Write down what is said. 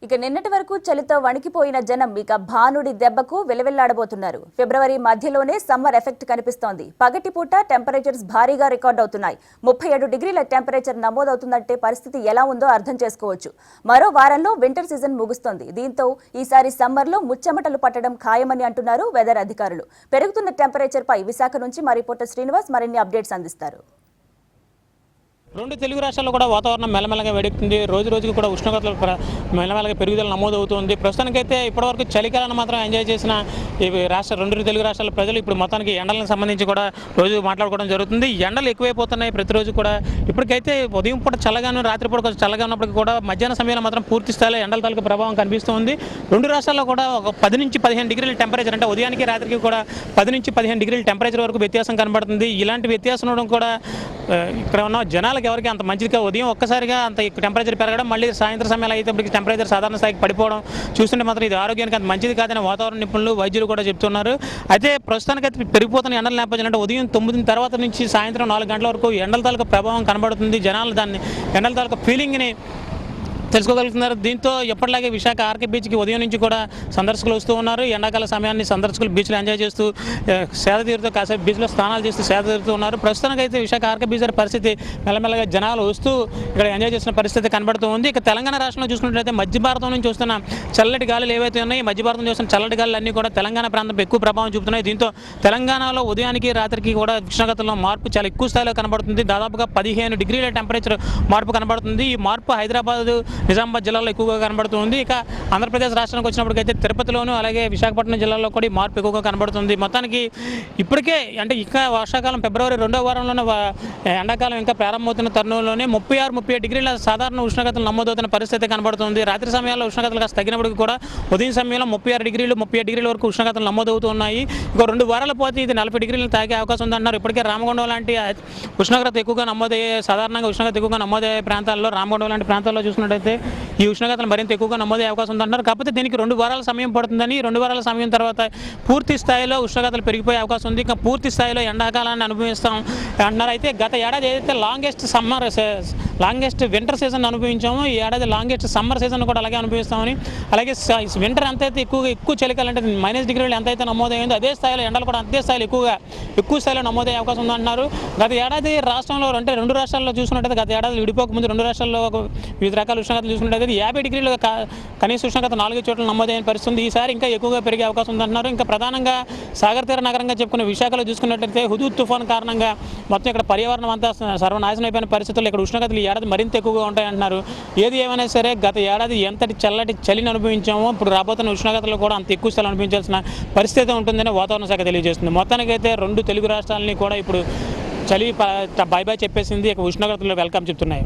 ఇక నిన్నటి వరకు చలితో వణికిపోయిన జనం ఇక భానుడి దెబ్బకు వెలవెల్లాడబోతున్నారు. ఫిబ్రవరి మధ్యలోనే సమ్మర్ ఎఫెక్ట్ కనిపిస్తోంది. పగటిపూట టెంపరేచర్స్ భారీగా రికార్డ్ అవుతున్నాయి. 37 డిగ్రీల టెంపరేచర్ నమోదవుతుందంటే పరిస్థితి ఎలా ఉందో అర్థం చేసుకోవచ్చు. మరో వారంలో వింటర్ సీజన్ ముగుస్తోంది. దీంతో ఈసారి సమ్మర్లో ముచ్చెమటలు పట్టడం ఖాయమని అంటున్నారు వెదర్ అధికారులు. పెరుగుతున్న టెంపరేచర్ పై విశాఖ నుంచి మా రిపోర్టర్ శ్రీనివాస్ మరిన్ని అప్డేట్స్ అందిస్తారు. రెండు తెలుగు రాష్ట్రాల్లో కూడా వాతావరణం మెల్లమెల్లగా వేడెక్కుతుంది. రోజు రోజుకి కూడా ఉష్ణోగ్రతలు మెల్లమెల్లగా పెరుగుదల నమోదవుతుంది. ప్రస్తుతానికైతే ఇప్పటివరకు చలికాలాన్ని మాత్రం ఎంజాయ్ చేసిన ఈ రెండు తెలుగు రాష్ట్రాల ప్రజలు ఇప్పుడు మొత్తానికి ఎండలకు సంబంధించి కూడా రోజు మాట్లాడుకోవడం జరుగుతుంది. ఎండలు ఎక్కువైపోతున్నాయి ప్రతిరోజు కూడా. ఇప్పటికైతే ఉదయం పూట చల్లగాను రాత్రిపూట కొంచెం చల్లగా ఉన్నప్పటికీ కూడా మధ్యాహ్న సమయంలో మాత్రం పూర్తి స్థాయిలో ఎండల తాలూకు ప్రభావం కనిపిస్తుంది. రెండు రాష్ట్రాల్లో కూడా ఒక 10 నుంచి 15 డిగ్రీల టెంపరేచర్, అంటే ఉదయానికి రాత్రికి కూడా 10 నుంచి 15 డిగ్రీల టెంపరేచర్ వరకు వ్యత్యాసం కనబడుతుంది. ఇలాంటి వ్యత్యాసం ఉండడం కూడా ఇక్కడ ఉన్న జనాలకు ఎవరికి అంత మంచిదిగా, ఉదయం ఒక్కసారిగా అంత టెంపరేచర్ పెరగడం, మళ్ళీ సాయంత్రం సమయంలో అయితే టెంపరేచర్ సాధారణ స్థాయికి పడిపోవడం చూస్తుంటే మాత్రం ఇది ఆరోగ్యానికి అంత మంచిది కాదని వాతావరణ నిపుణులు వైద్యులు కూడా చెప్తున్నారు. అయితే ప్రస్తుతానికైతే పెరిగిపోతున్న ఎండల నేపథ్యంలో అంటే ఉదయం 9 తర్వాత నుంచి సాయంత్రం 4 గంటల వరకు ఎండల తాలూకు ప్రభావం కనబడుతుంది. జనాలు దాన్ని ఎండల తాలూకు ఫీలింగ్ని తెలుసుకోగలుగుతున్నారు. దీంతో ఎప్పటిలాగే విశాఖ ఆర్కే బీచ్కి ఉదయం నుంచి కూడా సందర్శకులు వస్తూ ఉన్నారు. ఎండాకాల సమయాన్ని సందర్శకులు బీచ్లో ఎంజాయ్ చేస్తూ సేద తీరుతూ కాసేపు బీచ్లో స్నానాలు చేస్తూ సేద తీరుతూ ఉన్నారు. ప్రస్తుతానికైతే విశాఖ ఆర్కే బీచ్ పరిస్థితి మెల్లమెల్లగా జనాలు వస్తూ ఇక్కడ ఎంజాయ్ చేసిన పరిస్థితి కనబడుతూ ఉంది. ఇక తెలంగాణ రాష్ట్రంలో చూసుకున్నట్లయితే మధ్య భారతం నుంచి వస్తున్న చల్లటి గాలులు ఏవైతే ఉన్నాయో, మధ్య భారతం చూస్తున్న చల్లటి గాలులు అన్నీ కూడా తెలంగాణ ప్రాంతంపై ఎక్కువ ప్రభావం చూపుతున్నాయి. దీంతో తెలంగాణలో ఉదయానికి రాత్రికి కూడా ఉష్ణోగ్రతలో మార్పు చాలా ఎక్కువ స్థాయిలో కనబడుతుంది. దాదాపుగా 15 డిగ్రీల టెంపరేచర్ మార్పు కనబడుతుంది. ఈ మార్పు హైదరాబాద్, నిజామాబాద్ జిల్లాలో ఎక్కువగా కనబడుతుంది. ఇక ఆంధ్రప్రదేశ్ రాష్ట్రానికి వచ్చినప్పటికైతే తిరుపతిలోను అలాగే విశాఖపట్నం జిల్లాలో కూడా మార్పు ఎక్కువగా కనబడుతుంది. మొత్తానికి ఇప్పటికే అంటే ఇంకా వర్షాకాలం ఫిబ్రవరి 2వ వారంలోనే ఎండాకాలం ఇంకా ప్రారంభమవుతున్న తరుణంలోనే 36-37 డిగ్రీల సాధారణ ఉష్ణోగ్రతలు నమోదవుతున్న పరిస్థితి కనబడుతుంది. రాత్రి సమయాల్లో ఉష్ణోగ్రతలు కాస్త తగ్గినప్పటికీ కూడా ఉదయం సమయంలో 36 డిగ్రీలు 37 డిగ్రీల వరకు ఉష్ణోగ్రతలు నమోదవుతూ ఉన్నాయి. ఇంకో 2 వారాల పోతే ఇది 40 డిగ్రీలు తాగే అవకాశం ఉందన్నారు. ఇప్పటికే రామగుండం లాంటి ఉష్ణోగ్రత ఎక్కువగా నమోదయ్యే, సాధారణంగా ఉష్ణోగ్రత ఎక్కువగా నమోదయ్యే ప్రాంతాల్లో, రామగుండం లాంటి ప్రాంతాల్లో చూసినట్టయితే ఈ ఉష్ణోగ్రతలు మరింత ఎక్కువగా నమోదయ్యే అవకాశం ఉందంటున్నారు. కాకపోతే దీనికి 2 వారాల సమయం పడుతుందని, 2 వారాల సమయం తర్వాత పూర్తి స్థాయిలో ఉష్ణోగ్రతలు పెరిగిపోయే అవకాశం ఉంది. ఇంకా పూర్తి స్థాయిలో ఎండాకాలాన్ని అనుభవిస్తాం అంటున్నారు. అయితే గత ఏడాది ఏదైతే లాంగెస్ట్ వింటర్ సీజన్ అనుభవించామో, ఈ ఏడాది లాంగెస్ట్ సమ్మర్ సీజన్ కూడా అలాగే అనుభవిస్తామని, అలాగే వింటర్ ఎంతైతే ఎక్కువ చలికాలం అంటే -, డిగ్రీలు ఎంతైతే నమోదైందో అదే స్థాయిలో ఎండలు కూడా అంతే స్థాయిలో ఎక్కువ స్థాయిలో నమోదయ్యే అవకాశం ఉందంటున్నారు. గత ఏడాది రాష్ట్రంలో అంటే 2 రాష్ట్రాల్లో చూసుకున్నట్టయితే గత ఏడాది విడిపోకముందు 2 రాష్ట్రాల్లో వివిధ రకాల ఉష్ణోగ్రతలు చూసుకున్నట్టయితే 50 డిగ్రీలు కనీస ఉష్ణోగ్రత 4 చోట్ల నమోదైన పరిస్థితి. ఈసారి ఇంకా ఎక్కువగా పెరిగే అవకాశం ఉందంటున్నారు. ఇంకా ప్రధానంగా సాగర్ తీర నగరంగా చెప్పుకునే విశాఖలో చూసుకున్నట్లయితే హుదూద్ తుఫాన్ కారణంగా మొత్తం ఇక్కడ పర్యావరణం అంతా సర్వనాశనం అయిపోయిన పరిస్థితుల్లో ఇక్కడ ఉష్ణోగ్రతలు ఈ ఏడాది మరింత ఎక్కువగా ఉంటాయంటున్నారు. ఏది ఏమైనా సరే గత ఏడాది ఎంతటి చల్లటి చలిని అనుభవించామో ఇప్పుడు రాబోతున్న ఉష్ణోగ్రతలు కూడా అంత ఎక్కువ స్థలం అనుభవించాల్సిన పరిస్థితి ఉంటుందని వాతావరణ శాఖ తెలియజేస్తుంది. మొత్తానికైతే 2 తెలుగు రాష్ట్రాలని కూడా ఇప్పుడు చలి బై బై చెప్పేసింది. ఇక ఉష్ణోగ్రతలు వెల్కమ్ చెప్తున్నాయి.